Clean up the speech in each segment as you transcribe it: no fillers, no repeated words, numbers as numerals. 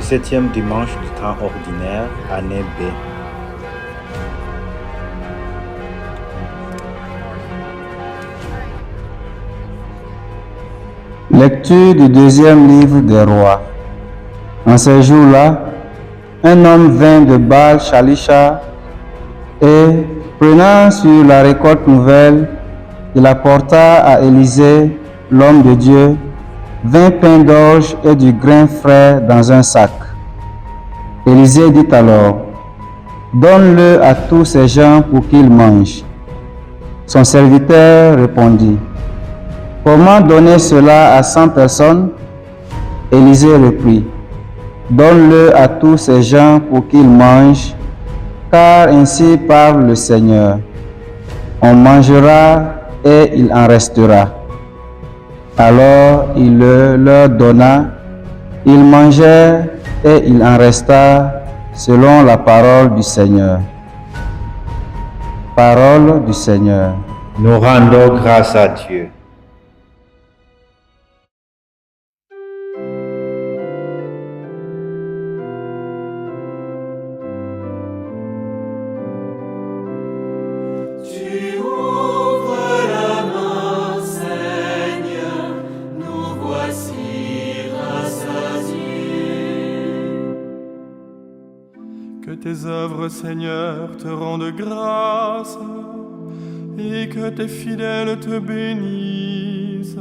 7e dimanche du temps ordinaire, année B. Lecture du deuxième livre des rois. En ces jours-là, un homme vint de Baal-Shalisha et, prenant sur la récolte nouvelle, il apporta à Élisée, l'homme de Dieu, 20 pains d'orge et du grain frais dans un sac. Élisée dit alors, « Donne-le à tous ces gens pour qu'ils mangent. » Son serviteur répondit, « Comment donner cela à 100 personnes ?» Élisée reprit, « Donne-le à tous ces gens pour qu'ils mangent, car ainsi parle le Seigneur. On mangera et il en restera. » Alors il le leur donna, ils mangèrent et il en resta selon la parole du Seigneur. Parole du Seigneur. Nous rendons grâce à Dieu. Que tes œuvres, Seigneur, te rendent grâce et que tes fidèles te bénissent.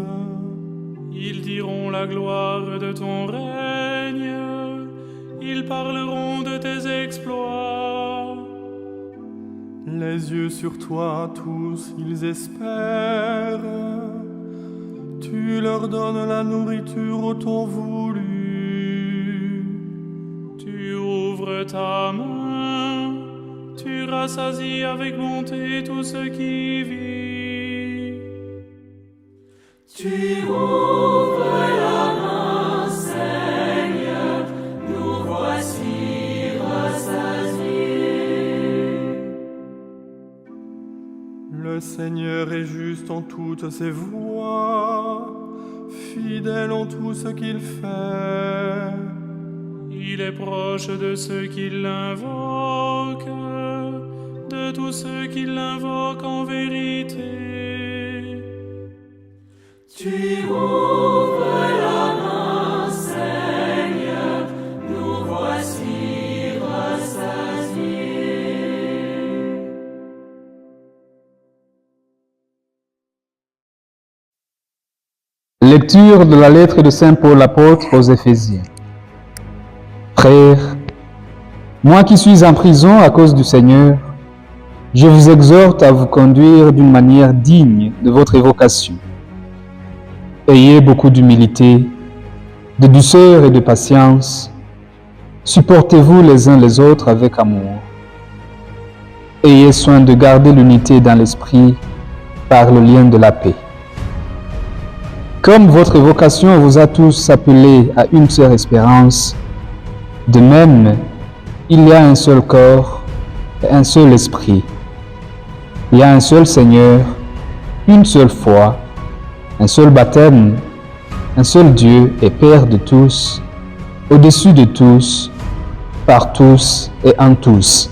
Ils diront la gloire de ton règne, ils parleront de tes exploits. Les yeux sur toi, tous ils espèrent. Tu leur donnes la nourriture au temps voulu. Tu ouvres ta main, tu rassasies avec bonté tout ce qui vit. Tu ouvres la main, Seigneur, nous voici rassasiés. Le Seigneur est juste en toutes ses voies, fidèle en tout ce qu'il fait. Il est proche de ceux qui l'invoquent, de tous ceux qui l'invoquent en vérité. Tu ouvres la main, Seigneur, nous voici rassasiés. Lecture de la lettre de Saint Paul apôtre aux Éphésiens. Frères, moi qui suis en prison à cause du Seigneur, je vous exhorte à vous conduire d'une manière digne de votre évocation. Ayez beaucoup d'humilité, de douceur et de patience. Supportez-vous les uns les autres avec amour. Ayez soin de garder l'unité dans l'esprit par le lien de la paix. Comme votre évocation vous a tous appelés à une seule espérance, de même, il y a un seul corps et un seul esprit. Il y a un seul Seigneur, une seule foi, un seul baptême, un seul Dieu et Père de tous, au-dessus de tous, par tous et en tous.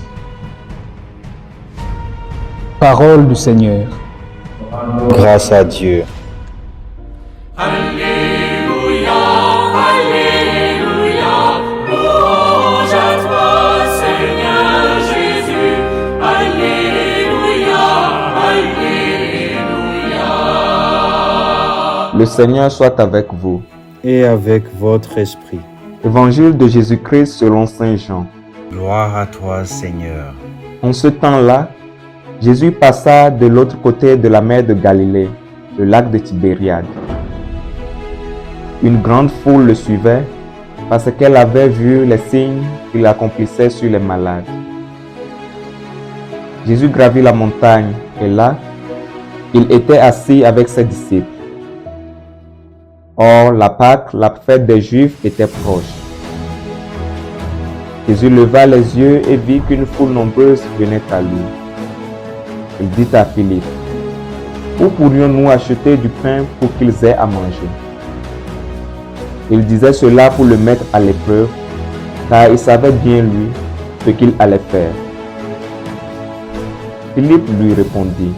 Parole du Seigneur. Grâce à Dieu. Alléluia, Alléluia, louange à toi, Seigneur Jésus. Alléluia, Alléluia. Le Seigneur soit avec vous. Et avec votre esprit. Évangile de Jésus-Christ selon Saint Jean. Gloire à toi, Seigneur. En ce temps-là, Jésus passa de l'autre côté de la mer de Galilée, le lac de Tibériade. Une grande foule le suivait parce qu'elle avait vu les signes qu'il accomplissait sur les malades. Jésus gravit la montagne et là, il était assis avec ses disciples. Or, la Pâque, la fête des Juifs, était proche. Jésus leva les yeux et vit qu'une foule nombreuse venait à lui. Il dit à Philippe, « Où pourrions-nous acheter du pain pour qu'ils aient à manger ?» Il disait cela pour le mettre à l'épreuve, car il savait bien lui ce qu'il allait faire. Philippe lui répondit: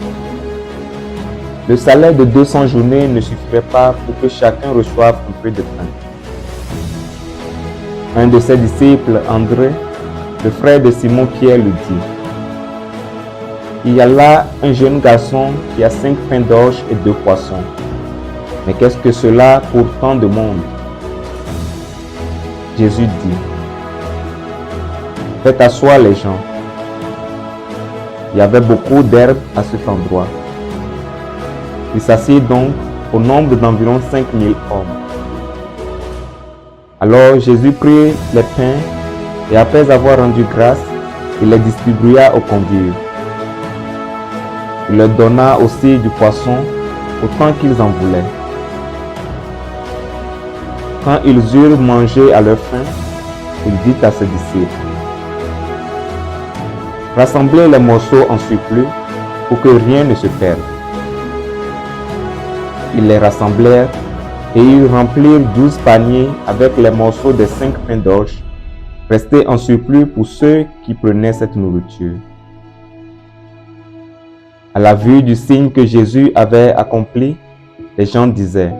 le salaire de 200 journées ne suffirait pas pour que chacun reçoive un peu de pain. Un de ses disciples, André, le frère de Simon-Pierre, lui dit: il y a là un jeune garçon qui a 5 pains d'orge et 2 poissons. Mais qu'est-ce que cela pour tant de monde? Jésus dit: faites asseoir les gens. Il y avait beaucoup d'herbe à cet endroit. Il s'assied donc au nombre d'environ 5000 hommes. Alors Jésus prit les pains et après avoir rendu grâce, il les distribua aux convives. Il leur donna aussi du poisson autant qu'ils en voulaient. Quand ils eurent mangé à leur faim, il dit à ses disciples: rassemblez les morceaux en surplus pour que rien ne se perde. Ils les rassemblèrent et ils remplirent 12 paniers avec les morceaux des 5 pains d'orge, restés en surplus pour ceux qui prenaient cette nourriture. À la vue du signe que Jésus avait accompli, les gens disaient: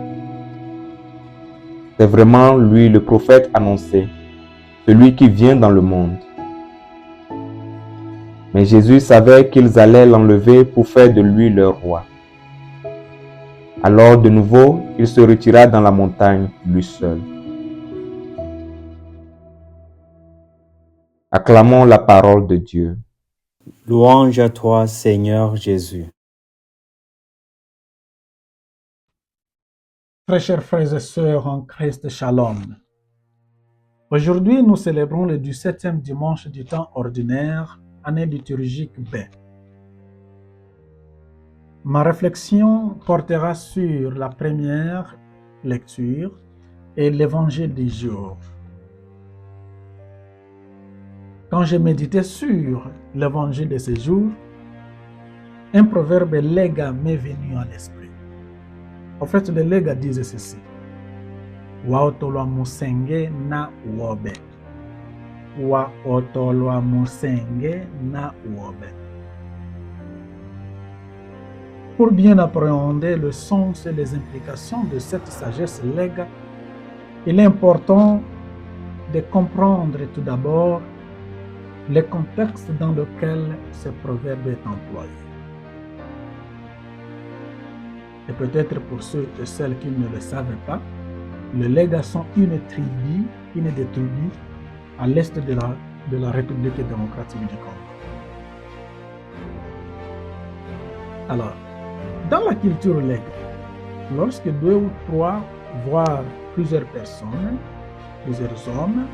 c'est vraiment lui le prophète annoncé, celui qui vient dans le monde. Mais Jésus savait qu'ils allaient l'enlever pour faire de lui leur roi. Alors de nouveau, il se retira dans la montagne, lui seul. Acclamons la parole de Dieu. Louange à toi, Seigneur Jésus. Très chers frères et sœurs en Christ, Shalom. Aujourd'hui, nous célébrons le 17e dimanche du temps ordinaire, année liturgique B. Ma réflexion portera sur la première lecture et l'évangile du jour. Quand j'ai médité sur l'évangile de ce jour, un proverbe léga m'est venu à l'esprit. En fait, le léga disait ceci: Wa otolwa musenge na wobe. Wa otolwa musenge na wobe. Pour bien appréhender le sens et les implications de cette sagesse léga, il est important de comprendre tout d'abord le contexte dans lequel ce proverbe est employé. Et peut-être pour ceux et celles qui ne le savaient pas, les légas sont une des tribus à l'est de la République démocratique du Congo. Alors, dans la culture léga, lorsque 2 ou 3, voire plusieurs personnes, plusieurs hommes,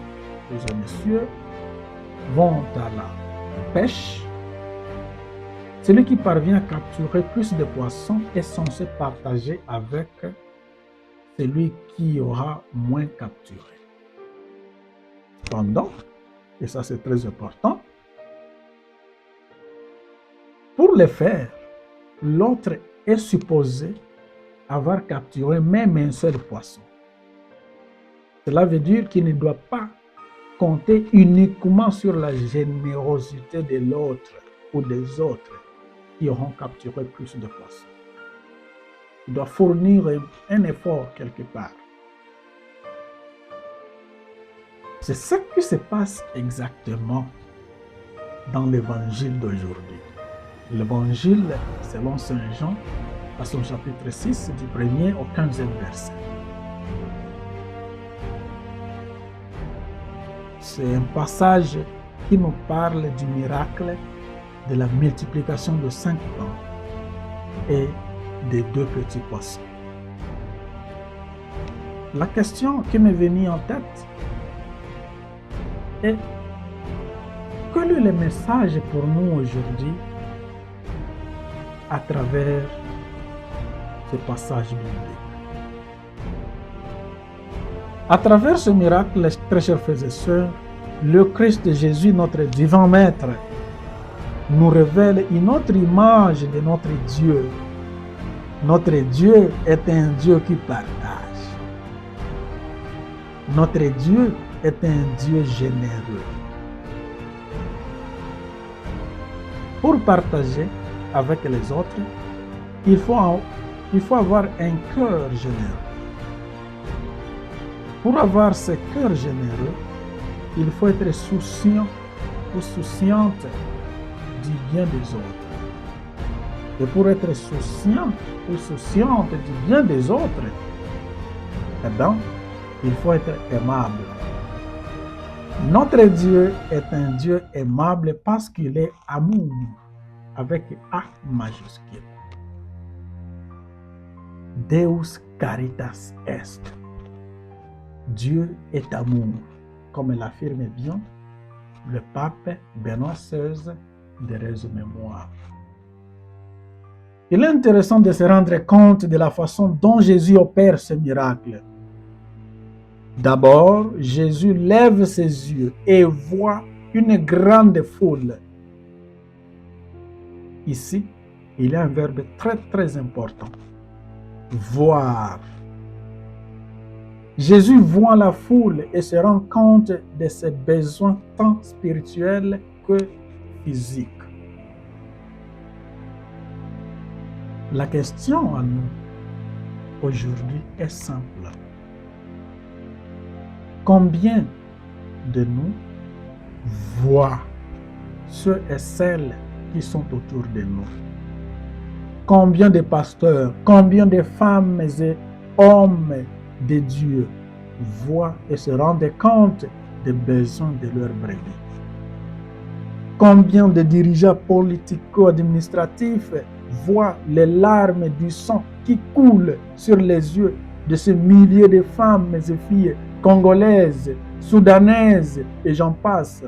plusieurs messieurs, vont à la pêche, celui qui parvient à capturer plus de poissons est censé partager avec celui qui aura moins capturé. Cependant, et ça c'est très important, pour le faire, l'autre est supposé avoir capturé même un seul poisson. Cela veut dire qu'il ne doit pas compter uniquement sur la générosité de l'autre ou des autres qui auront capturé plus de poissons. Il doit fournir un effort quelque part. C'est ce qui se passe exactement dans l'évangile d'aujourd'hui. L'évangile, selon Saint Jean, à son chapitre 6, du 1er au 15e verset. C'est un passage qui nous parle du miracle de la multiplication de 5 pains et des 2 petits poissons. La question qui m'est venue en tête est: quel est le message pour nous aujourd'hui à travers ce passage biblique? À travers ce miracle, très chers frères et sœurs, le Christ Jésus, notre divin Maître, nous révèle une autre image de notre Dieu. Notre Dieu est un Dieu qui partage. Notre Dieu est un Dieu généreux. Pour partager avec les autres, il faut avoir un cœur généreux. Pour avoir ce cœur généreux, il faut être souciant ou souciante du bien des autres. Et pour être souciant ou souciante du bien des autres, eh bien, il faut être aimable. Notre Dieu est un Dieu aimable parce qu'il est amour, avec A majuscule. Deus caritas est. Dieu est amour, comme l'affirme bien le pape Benoît XVI de Réseau Mémoire. Il est intéressant de se rendre compte de la façon dont Jésus opère ce miracle. D'abord, Jésus lève ses yeux et voit une grande foule. Ici, il y a un verbe très très important. Voir. Jésus voit la foule et se rend compte de ses besoins tant spirituels que physiques. La question à nous aujourd'hui est simple. Combien de nous voient ceux et celles qui sont autour de nous? Combien de pasteurs, combien de femmes et hommes de Dieu voient et se rendent compte des besoins de leurs brebis? Combien de dirigeants politico-administratifs voient les larmes du sang qui coulent sur les yeux de ces milliers de femmes et filles congolaises, soudanaises et j'en passe,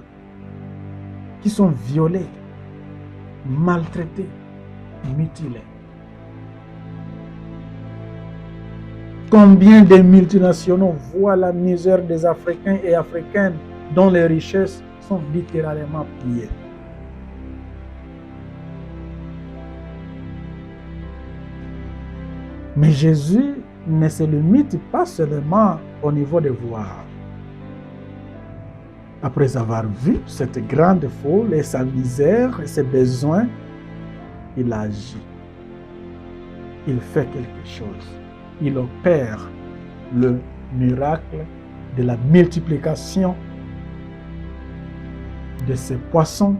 qui sont violées, maltraitées, mutilées? Combien de multinationaux voient la misère des Africains et Africaines dont les richesses sont littéralement pillées? Mais Jésus ne se limite pas seulement au niveau de voir. Après avoir vu cette grande foule et sa misère et ses besoins, il agit. Il fait quelque chose. Il opère le miracle de la multiplication de ces poissons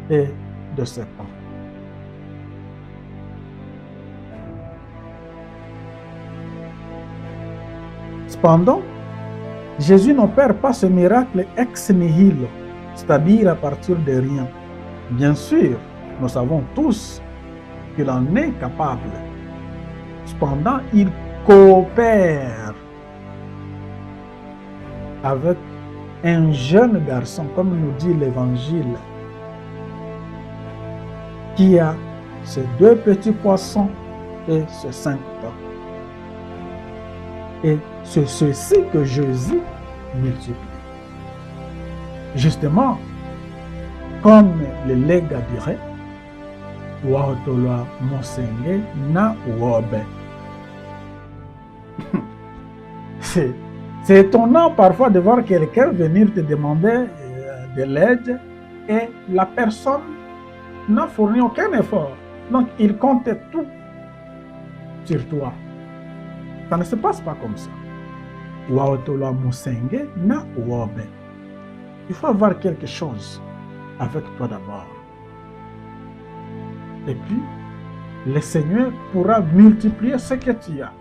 et de ces pains. Cependant, Jésus n'opère pas ce miracle ex nihilo, c'est-à-dire à partir de rien. Bien sûr, nous savons tous qu'il en est capable. Cependant, il coopère avec un jeune garçon, comme nous dit l'Évangile, qui a ces 2 petits poissons et ces 5 pains. Et c'est ceci que Jésus multiplie. Justement, comme le légat dirait, Waotolwa Monsenge na Wobe. C'est étonnant parfois de voir quelqu'un venir te demander de l'aide et la personne n'a fourni aucun effort. Donc il compte tout sur toi. Ça ne se passe pas comme ça. Waotolwa Monsenge na Wobe. Il faut avoir quelque chose avec toi d'abord. Et puis, le Seigneur pourra multiplier ce que tu as.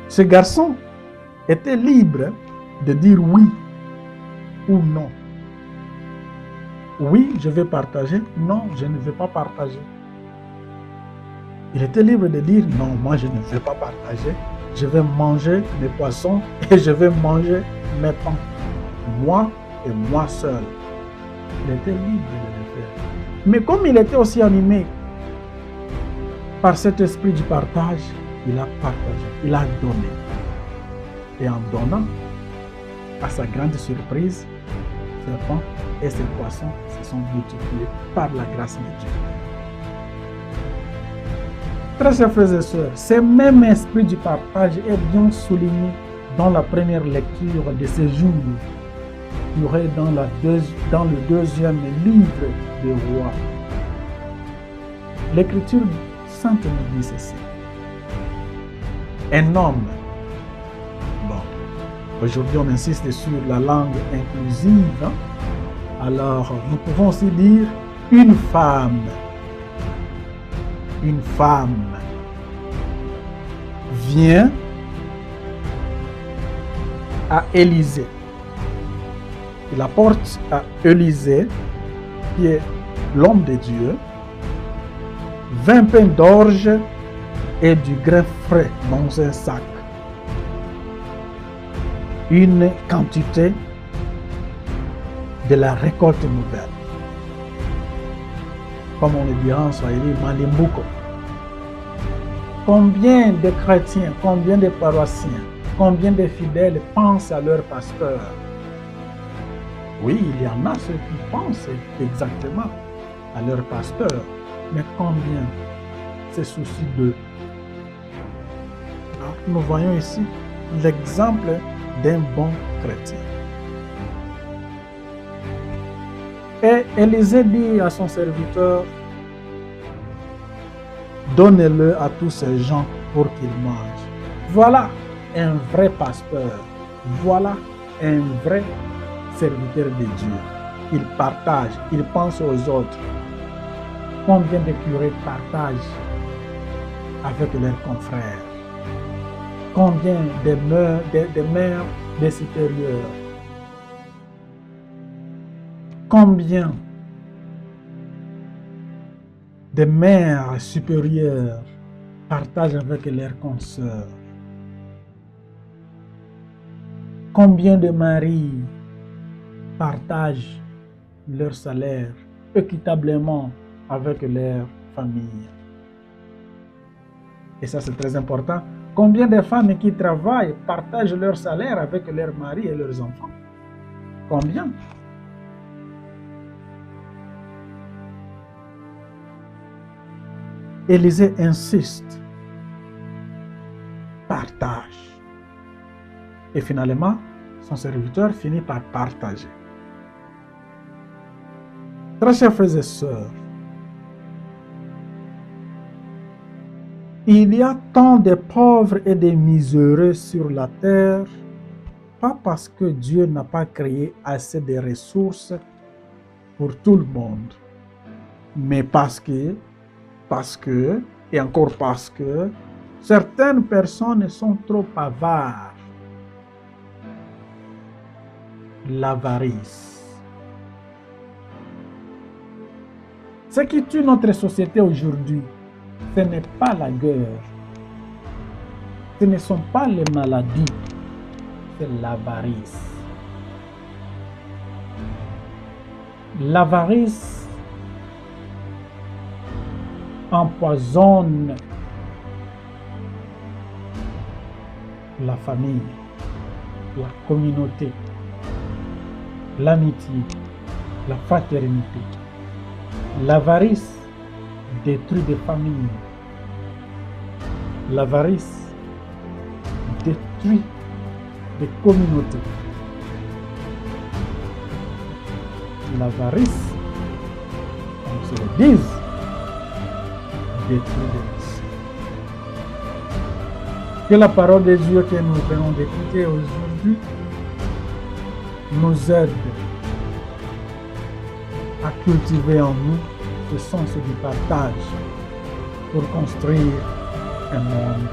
Ce garçon était libre de dire oui ou non. Oui, je vais partager. Non, je ne vais pas partager. Il était libre de dire non, moi je ne vais pas partager. Je vais manger mes poissons et je vais manger mes pains. Moi et moi seul. Il était libre de le faire. Mais comme il était aussi animé par cet esprit du partage, il a partagé, il a donné. Et en donnant, à sa grande surprise, ses pains et ses poissons se sont multipliés par la grâce de Dieu. Très chers frères et sœurs, ce même esprit du partage est bien souligné dans la première lecture de ce jour, qui aurait dans le deuxième livre des rois. L'Écriture sainte nous dit ceci. Un homme, aujourd'hui on insiste sur la langue inclusive, alors nous pouvons aussi dire une femme vient à Élisée. Il apporte à Élisée, qui est l'homme de Dieu, 20 pains d'orge et du grain frais dans un sac. Une quantité de la récolte nouvelle. Comme on le dira en swahili, malimbuko. Combien de chrétiens, combien de paroissiens, combien de fidèles pensent à leur pasteur? Oui, il y en a ceux qui pensent exactement à leur pasteur, mais combien se soucient d'eux? Nous voyons ici l'exemple d'un bon chrétien. Et Élisée dit à son serviteur, donnez-le à tous ces gens pour qu'ils mangent. Voilà un vrai pasteur. Voilà un vrai serviteur de Dieu. Il partage, il pense aux autres. Combien de curés partagent avec leurs confrères? Combien de mères, de supérieurs? Combien de mères supérieures partagent avec leurs consoeurs? Combien de maris partagent leur salaire équitablement avec leur famille? Et ça, c'est très important. Combien de femmes qui travaillent partagent leur salaire avec leurs maris et leurs enfants? Combien? Élisée insiste, partage. Et finalement, son serviteur finit par partager. Très chers frères et sœurs, il y a tant de pauvres et de miséreux sur la terre, pas parce que Dieu n'a pas créé assez de ressources pour tout le monde, mais parce que, et encore parce que, certaines personnes sont trop avares. L'avarice. Ce qui tue notre société aujourd'hui, ce n'est pas la guerre, ce ne sont pas les maladies, c'est l'avarice. L'avarice empoisonne la famille, la communauté, l'amitié, la fraternité. L'avarice détruit des familles. L'avarice détruit des communautés. L'avarice, on se le dise, détruit des nations. Que la parole de Dieu que nous venons d'écouter aujourd'hui nous aide à cultiver en nous ce sens du partage pour construire un monde